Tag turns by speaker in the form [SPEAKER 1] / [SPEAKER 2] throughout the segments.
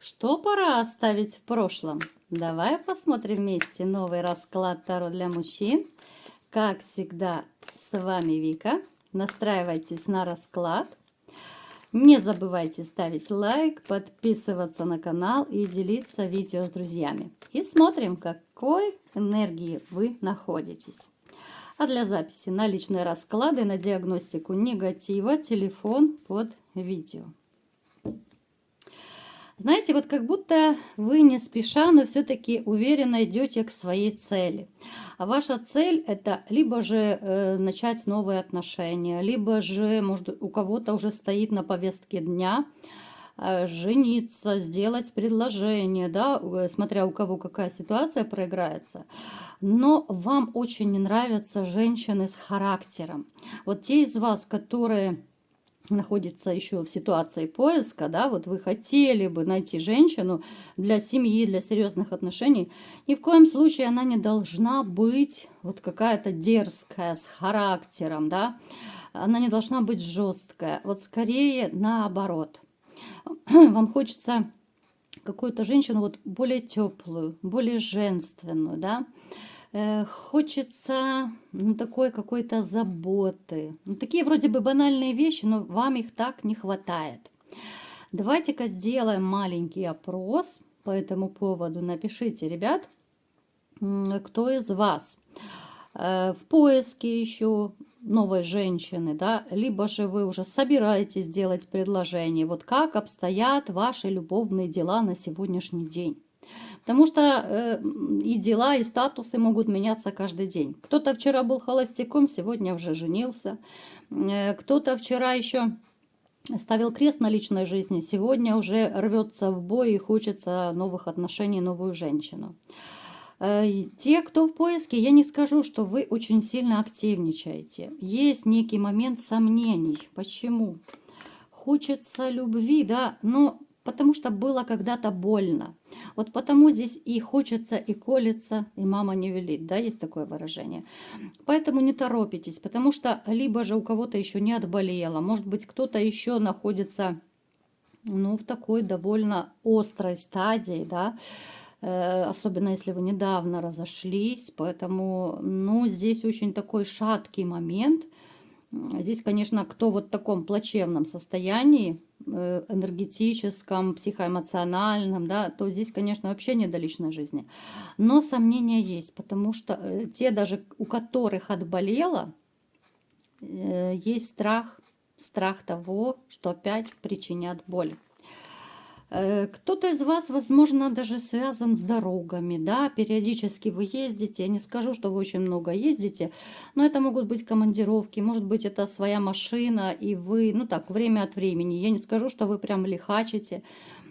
[SPEAKER 1] Что пора оставить в прошлом? Давай посмотрим вместе новый расклад Таро для мужчин. Как всегда, с вами Вика. Настраивайтесь на расклад. Не забывайте ставить лайк, подписываться на канал и делиться видео с друзьями. И смотрим, в какой энергии вы находитесь. А для записи на личные расклады, на диагностику негатива, телефон под видео. Знаете, вот как будто вы не спеша, но все-таки уверенно идете к своей цели. А ваша цель это либо же начать новые отношения, либо же, может, у кого-то уже стоит на повестке дня жениться, сделать предложение, да, смотря у кого какая ситуация проиграется. Но вам очень не нравятся женщины с характером. Вот те из вас, которые находится еще в ситуации поиска, да, вот вы хотели бы найти женщину для семьи, для серьезных отношений, ни в коем случае она не должна быть вот какая-то дерзкая, с характером, да, она не должна быть жесткая, вот скорее наоборот. Вам хочется какую-то женщину вот более теплую, более женственную, да, хочется такой какой-то заботы. Такие вроде бы банальные вещи, но вам их так не хватает. Давайте-ка сделаем маленький опрос по этому поводу. Напишите, ребят, кто из вас в поиске еще новой женщины, да, либо же вы уже собираетесь делать предложение. Вот как обстоят ваши любовные дела на сегодняшний день. Потому что и дела, и статусы могут меняться каждый день. Кто-то вчера был холостяком, сегодня уже женился. Кто-то вчера еще ставил крест на личной жизни, сегодня уже рвется в бой и хочется новых отношений, новую женщину. Те, кто в поиске, я не скажу, что вы очень сильно активничаете. Есть некий момент сомнений. Почему? Хочется любви, да, но потому что было когда-то больно. Вот потому здесь и хочется, и колется, и мама не велит, да, есть такое выражение. Поэтому не торопитесь, потому что либо же у кого-то еще не отболело, может быть, кто-то еще находится, ну, в такой довольно острой стадии, да, особенно если вы недавно разошлись, поэтому, ну, здесь очень такой шаткий момент. Здесь, конечно, кто вот в таком плачевном состоянии, энергетическом, психоэмоциональном, да, то здесь, конечно, вообще не до личной жизни. Но сомнения есть, потому что те даже, у которых отболело, есть страх, страх того, что опять причинят боль. Кто-то из вас, возможно, даже связан с дорогами, да, периодически вы ездите, я не скажу, что вы очень много ездите, но это могут быть командировки, может быть, это своя машина, и вы, ну так, время от времени, я не скажу, что вы прям лихачите,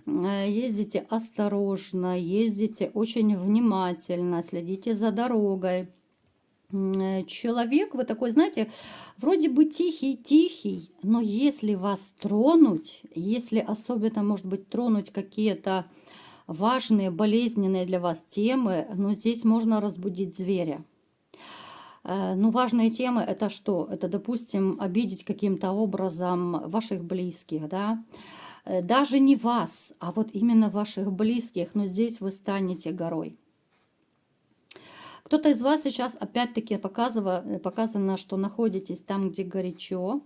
[SPEAKER 1] ездите осторожно, ездите очень внимательно, следите за дорогой. Человек, вы такой, знаете, вроде бы тихий-тихий, но если вас тронуть, если особенно, может быть, тронуть какие-то важные, болезненные для вас темы, ну, здесь можно разбудить зверя. Ну, важные темы это что? Это, допустим, обидеть каким-то образом ваших близких, да? Даже не вас, а вот именно ваших близких, но здесь вы станете горой. Кто-то из вас сейчас опять-таки показано, что находитесь там, где горячо.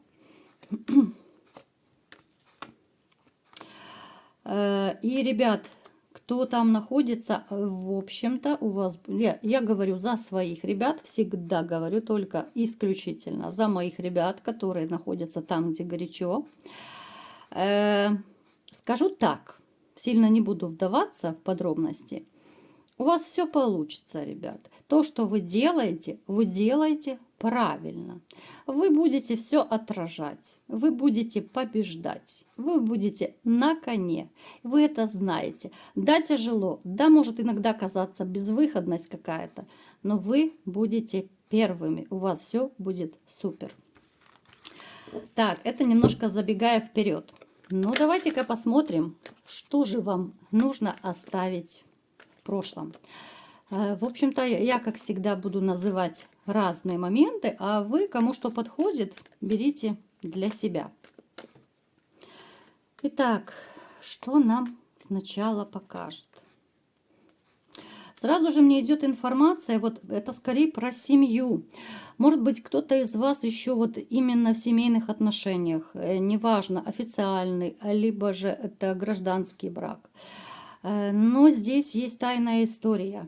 [SPEAKER 1] И, ребят, кто там находится, в общем-то, у вас... Я говорю за своих ребят, всегда говорю только исключительно за моих ребят, которые находятся там, где горячо. Скажу так, сильно не буду вдаваться в подробности. У вас все получится, ребят. То, что вы делаете правильно. Вы будете все отражать, вы будете побеждать, вы будете на коне. Вы это знаете. Да, тяжело, да, может иногда казаться безвыходность какая-то, но вы будете первыми. У вас все будет супер. Так, это немножко забегая вперед. Ну, давайте-ка посмотрим, что же вам нужно оставить в прошлом. В общем-то, я, как всегда, буду называть разные моменты, а вы, кому что подходит, берите для себя. Итак, что нам сначала покажет. Сразу же мне идет информация, вот это скорее про семью. Может быть, кто-то из вас еще вот именно в семейных отношениях, неважно, официальный, либо же это гражданский брак. Но здесь есть тайная история.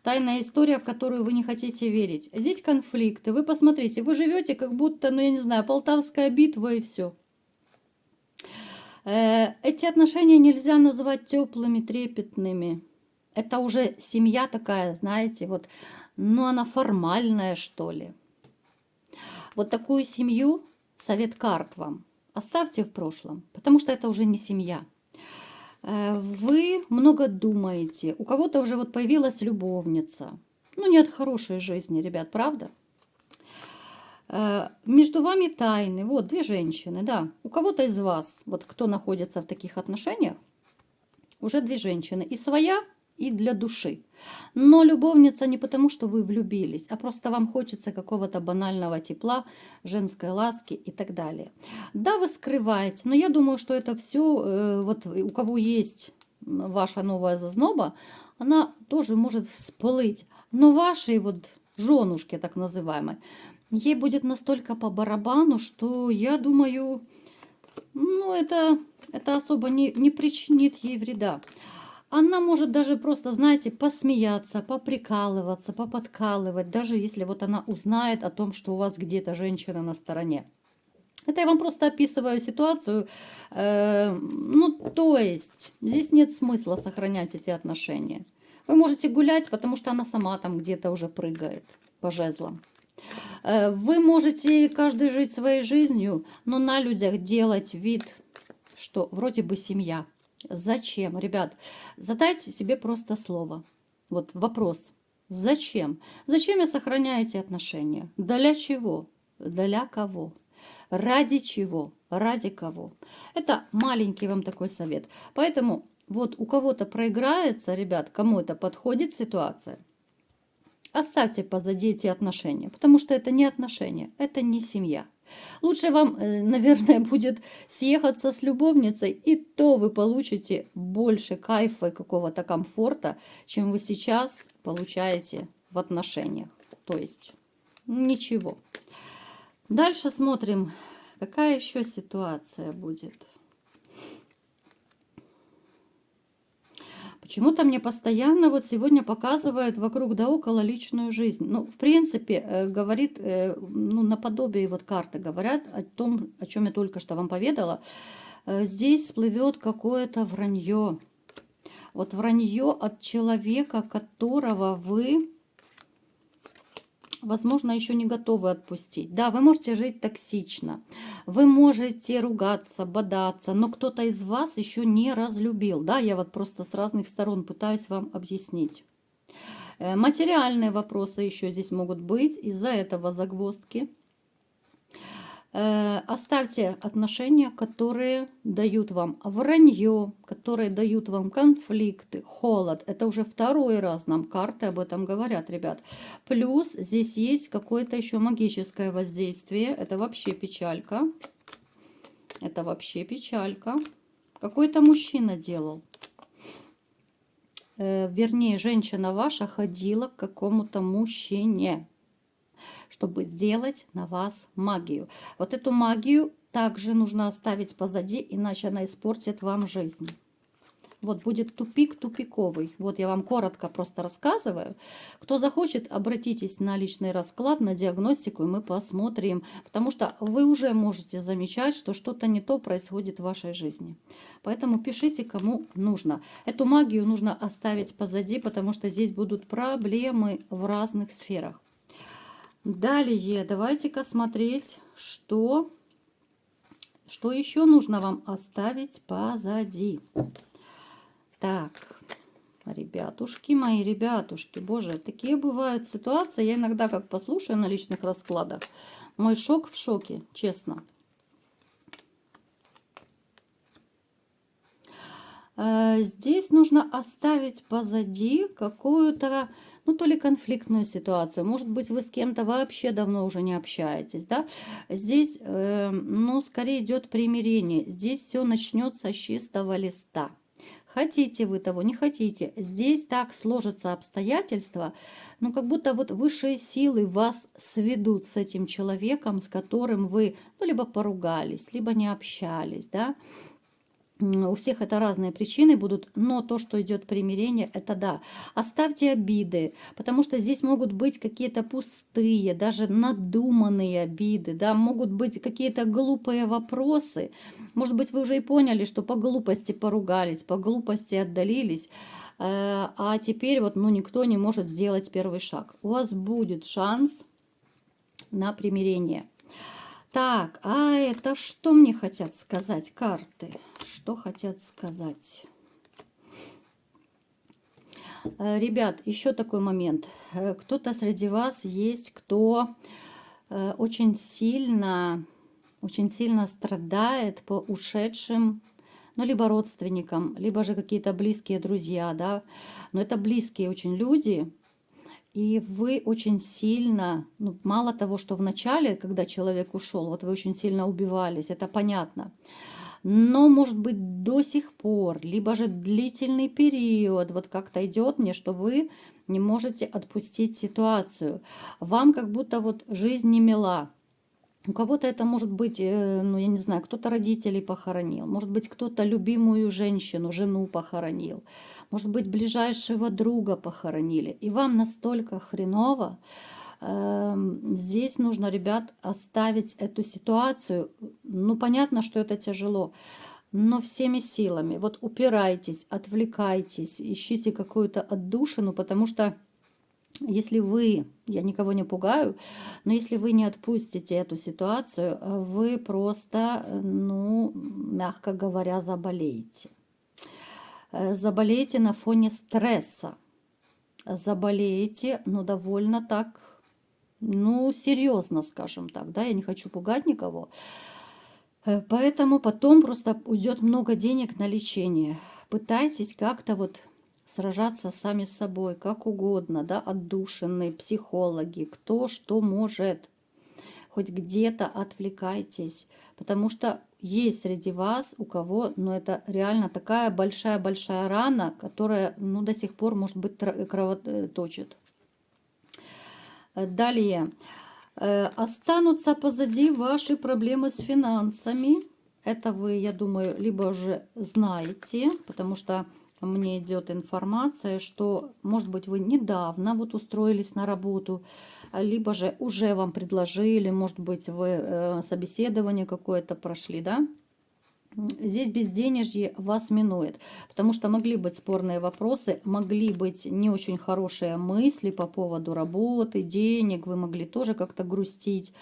[SPEAKER 1] Тайная история, в которую вы не хотите верить. Здесь конфликты. Вы посмотрите, вы живете как будто, ну я не знаю, Полтавская битва и все. Эти отношения нельзя назвать теплыми, трепетными. Это уже семья такая, знаете, вот, ну она формальная, что ли. Вот такую семью, совет карт вам, оставьте в прошлом, потому что это уже не семья. Вы много думаете, у кого-то уже вот появилась любовница. Ну, не от хорошей жизни, ребят, правда? Между вами тайны. Вот, две женщины, да. У кого-то из вас, вот кто находится в таких отношениях, уже две женщины. И своя, и для души. Но любовница не потому, что вы влюбились, а просто вам хочется какого-то банального тепла, женской ласки и так далее. Да, вы скрываете, но я думаю, что это все, вот у кого есть ваша новая зазноба, она тоже может всплыть. Но вашей вот женушке, так называемой, ей будет настолько по барабану, что я думаю, ну это особо не причинит ей вреда. Она может даже просто, знаете, посмеяться, поприкалываться, поподкалывать, даже если вот она узнает о том, что у вас где-то женщина на стороне. Это я вам просто описываю ситуацию. Ну, то есть, здесь нет смысла сохранять эти отношения. Вы можете гулять, потому что она сама там где-то уже прыгает по жезлам. Вы можете каждый жить своей жизнью, но на людях делать вид, что вроде бы семья. Зачем, ребят? Задайте себе просто слово. Вот вопрос. Зачем? Зачем я сохраняю эти отношения? Для чего? Для кого? Ради чего? Ради кого? Это маленький вам такой совет. Поэтому вот у кого-то проиграется, ребят, кому это подходит ситуация, оставьте позади эти отношения, потому что это не отношения, это не семья. Лучше вам, наверное, будет съехаться с любовницей, и то вы получите больше кайфа и какого-то комфорта, чем вы сейчас получаете в отношениях. То есть ничего. Дальше смотрим, какая еще ситуация будет. Почему-то мне постоянно вот сегодня показывает вокруг да около личную жизнь. Ну, в принципе, говорит, ну, наподобие вот карты говорят о том, о чем я только что вам поведала. Здесь всплывет какое-то вранье. Вот вранье от человека, которого вы, возможно, еще не готовы отпустить. Да, вы можете жить токсично, вы можете ругаться, бодаться, но кто-то из вас еще не разлюбил. Да, я вот просто с разных сторон пытаюсь вам объяснить. Материальные вопросы еще здесь могут быть, из-за этого загвоздки. Оставьте отношения, которые дают вам вранье, которые дают вам конфликты, холод. Это уже второй раз нам карты об этом говорят, ребят. Плюс здесь есть какое-то еще магическое воздействие. Это вообще печалька. Это вообще печалька. Какой-то мужчина делал. Вернее, женщина ваша ходила к какому-то мужчине, чтобы сделать на вас магию. Вот эту магию также нужно оставить позади, иначе она испортит вам жизнь. Вот будет тупик тупиковый. Вот я вам коротко просто рассказываю. Кто захочет, обратитесь на личный расклад, на диагностику, и мы посмотрим. Потому что вы уже можете замечать, что что-то не то происходит в вашей жизни. Поэтому пишите, кому нужно. Эту магию нужно оставить позади, потому что здесь будут проблемы в разных сферах. Далее, давайте-ка смотреть, что еще нужно вам оставить позади. Так, ребятушки, мои ребятушки, боже, такие бывают ситуации. Я иногда как послушаю на личных раскладах, мой шок в шоке, честно. Здесь нужно оставить позади какую-то, ну, то ли конфликтную ситуацию. Может быть, вы с кем-то вообще давно уже не общаетесь, да? Здесь, ну, скорее идет примирение. Здесь все начнется с чистого листа. Хотите вы того, не хотите. Здесь так сложатся обстоятельства, ну как будто вот высшие силы вас сведут с этим человеком, с которым вы, ну, либо поругались, либо не общались, да. У всех это разные причины будут, но то, что идет примирение, это да. Оставьте обиды, потому что здесь могут быть какие-то пустые, даже надуманные обиды, да, могут быть какие-то глупые вопросы. Может быть, вы уже и поняли, что по глупости поругались, по глупости отдалились, а теперь вот, ну, никто не может сделать первый шаг. У вас будет шанс на примирение. Так, а это что мне хотят сказать карты? Что хотят сказать? Ребят, еще такой момент. Кто-то среди вас есть, кто очень сильно страдает по ушедшим, ну, либо родственникам, либо же какие-то близкие друзья, да. Но это близкие очень люди, и вы очень сильно, ну, мало того, что в начале, когда человек ушел, вот вы очень сильно убивались, это понятно. Но, может быть, до сих пор, либо же длительный период, вот как-то идет мне, что вы не можете отпустить ситуацию. Вам как будто вот жизнь не мила. У кого-то это может быть, ну, я не знаю, кто-то родителей похоронил, может быть, кто-то любимую женщину, жену похоронил, может быть, ближайшего друга похоронили. И вам настолько хреново, здесь нужно, ребят, оставить эту ситуацию. Ну, понятно, что это тяжело, но всеми силами. Вот упирайтесь, отвлекайтесь, ищите какую-то отдушину, потому что если вы, я никого не пугаю, но если вы не отпустите эту ситуацию, вы просто, ну, мягко говоря, заболеете. Заболеете на фоне стресса. Заболеете, ну, довольно так, ну, серьезно, скажем так, да, я не хочу пугать никого. Поэтому потом просто уйдет много денег на лечение. Пытайтесь как-то вот сражаться сами с собой, как угодно, да, отдушины, психологи, кто что может. Хоть где-то отвлекайтесь, потому что есть среди вас, у кого, ну, это реально такая большая-большая рана, которая, ну, до сих пор, может быть, кровоточит. Далее. Останутся позади ваши проблемы с финансами. Это вы, я думаю, либо уже знаете, потому что мне идет информация, что, может быть, вы недавно вот устроились на работу, либо же уже вам предложили, может быть, вы собеседование какое-то прошли, да? Здесь безденежье вас минует, потому что могли быть спорные вопросы, могли быть не очень хорошие мысли по поводу работы, денег, вы могли тоже как-то грустить,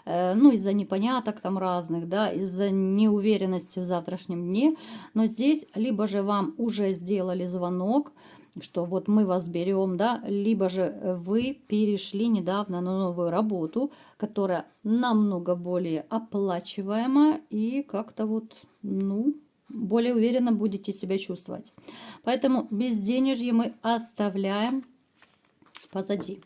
[SPEAKER 1] ну, из-за непоняток там разных, да, из-за неуверенности в завтрашнем дне. Но здесь либо же вам уже сделали звонок, что вот мы вас берем, да, либо же вы перешли недавно на новую работу, которая намного более оплачиваемая и как-то вот, ну, более уверенно будете себя чувствовать. Поэтому безденежье мы оставляем позади.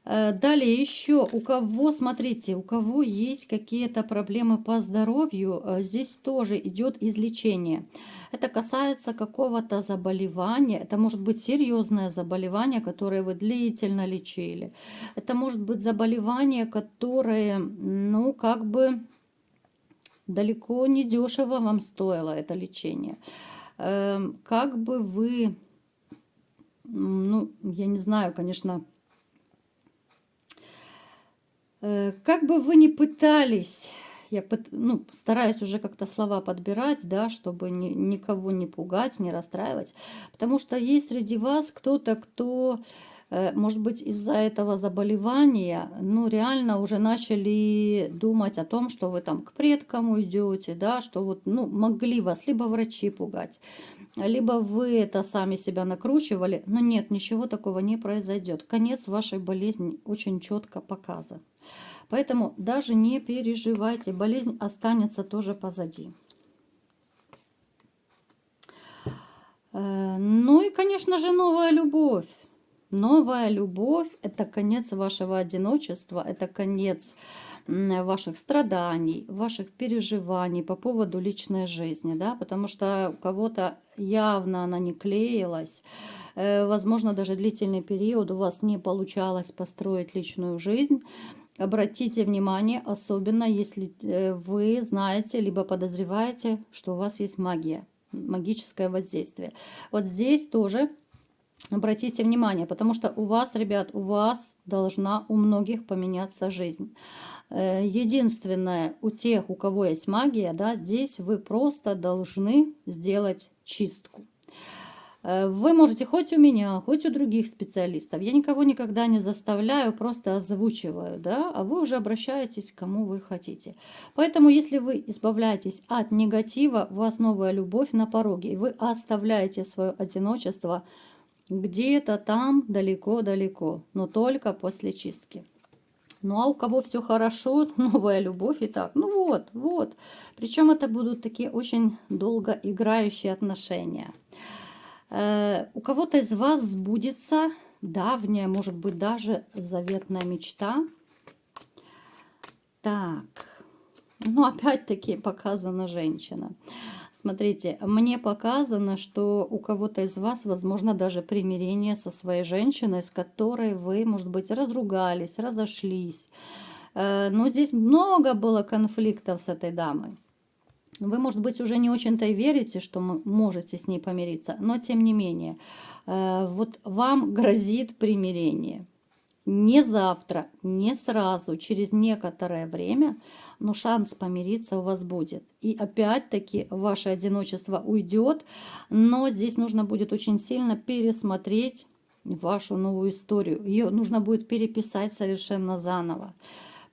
[SPEAKER 1] Далее еще у кого, смотрите, у кого есть какие-то проблемы по здоровью, здесь тоже идет излечение. Это касается какого-то заболевания, это может быть серьезное заболевание, которое вы длительно лечили. Это может быть заболевание, которое, ну, как бы далеко не дешево вам стоило это лечение. Как бы вы, ну, я не знаю, конечно, как бы вы ни пытались, я ну, стараюсь уже как-то слова подбирать, да, чтобы никого не пугать, не расстраивать, потому что есть среди вас кто-то, кто, может быть, из-за этого заболевания, ну, реально уже начали думать о том, что вы там к предкам уйдете, да, что вот, ну, могли вас либо врачи пугать, либо вы это сами себя накручивали, но нет, ничего такого не произойдет. Конец вашей болезни очень четко показан. Поэтому даже не переживайте, болезнь останется тоже позади. Ну и, конечно же, новая любовь. Новая любовь – это конец вашего одиночества, это конец ваших страданий, ваших переживаний по поводу личной жизни, да, потому что у кого-то явно она не клеилась, возможно, даже длительный период у вас не получалось построить личную жизнь. Обратите внимание, особенно если вы знаете, либо подозреваете, что у вас есть магия, магическое воздействие. Вот здесь тоже обратите внимание, потому что у вас, ребят, у вас должна у многих поменяться жизнь. Единственное, у тех, у кого есть магия, да, здесь вы просто должны сделать чистку. Вы можете хоть у меня, хоть у других специалистов. Я никого никогда не заставляю, просто озвучиваю, да, а вы уже обращаетесь к кому вы хотите. Поэтому, если вы избавляетесь от негатива, у вас новая любовь на пороге, и вы оставляете свое одиночество где-то там далеко-далеко, но только после чистки. Ну а у кого все хорошо, новая любовь и так. Ну вот, вот. Причем это будут такие очень долго играющие отношения. У кого-то из вас сбудется давняя, может быть, даже заветная мечта. Так, ну опять-таки показана женщина. Смотрите, мне показано, что у кого-то из вас, возможно, даже примирение со своей женщиной, с которой вы, может быть, разругались, разошлись. Но здесь много было конфликтов с этой дамой. Вы, может быть, уже не очень-то и верите, что вы можете с ней помириться, но тем не менее, вот вам грозит примирение. Не завтра, не сразу, через некоторое время, но шанс помириться у вас будет. И опять-таки ваше одиночество уйдет, но здесь нужно будет очень сильно пересмотреть вашу новую историю. Ее нужно будет переписать совершенно заново,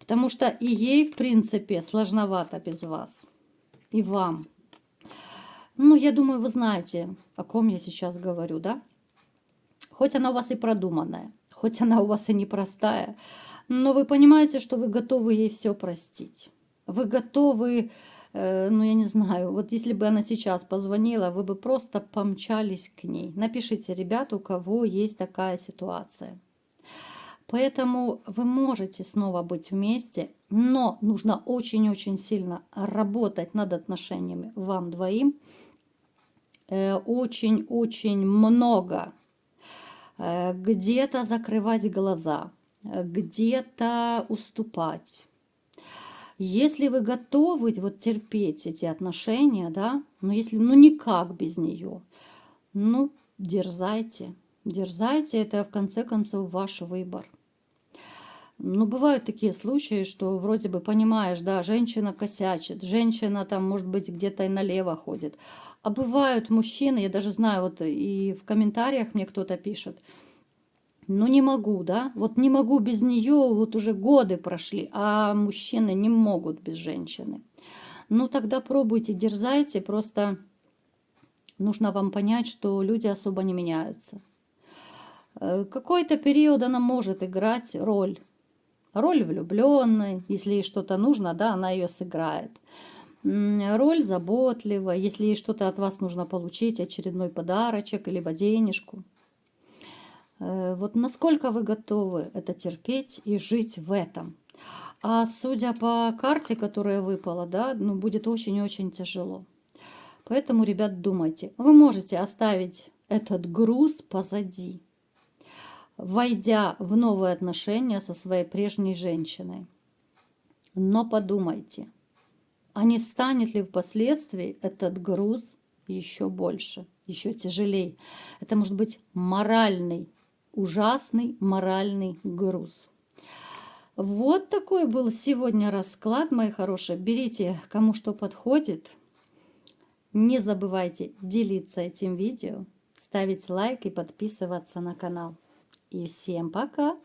[SPEAKER 1] потому что и ей, в принципе, сложновато без вас. И вам. Ну, я думаю, вы знаете, о ком я сейчас говорю, да? Хоть она у вас и продуманная, хоть она у вас и непростая, но вы понимаете, что вы готовы ей все простить. Вы готовы, ну, я не знаю, вот если бы она сейчас позвонила, вы бы просто помчались к ней. Напишите, ребята, у кого есть такая ситуация. Поэтому вы можете снова быть вместе, но нужно очень-очень сильно работать над отношениями вам двоим. Очень-очень много. Где-то закрывать глаза, где-то уступать. Если вы готовы вот терпеть эти отношения, да, но если, ну никак без нее, ну дерзайте. Дерзайте, это в конце концов ваш выбор. Ну, бывают такие случаи, что вроде бы понимаешь, да, женщина косячит, женщина там, может быть, где-то и налево ходит. А бывают мужчины, я даже знаю, вот и в комментариях мне кто-то пишет, ну не могу, да, вот не могу без нее, вот уже годы прошли, а мужчины не могут без женщины. Ну, тогда пробуйте, дерзайте, просто нужно вам понять, что люди особо не меняются. Какой-то период она может играть роль влюбленной, если ей что-то нужно, да, она ее сыграет. Роль заботливой, если ей что-то от вас нужно получить, очередной подарочек, либо денежку. Вот насколько вы готовы это терпеть и жить в этом. А судя по карте, которая выпала, да, ну, будет очень-очень тяжело. Поэтому, ребят, думайте. Вы можете оставить этот груз позади, войдя в новые отношения со своей прежней женщиной. Но подумайте, а не станет ли впоследствии этот груз еще больше, еще тяжелее? Это может быть моральный, ужасный моральный груз. Вот такой был сегодня расклад, мои хорошие. Берите, кому что подходит. Не забывайте делиться этим видео, ставить лайк и подписываться на канал. И всем пока!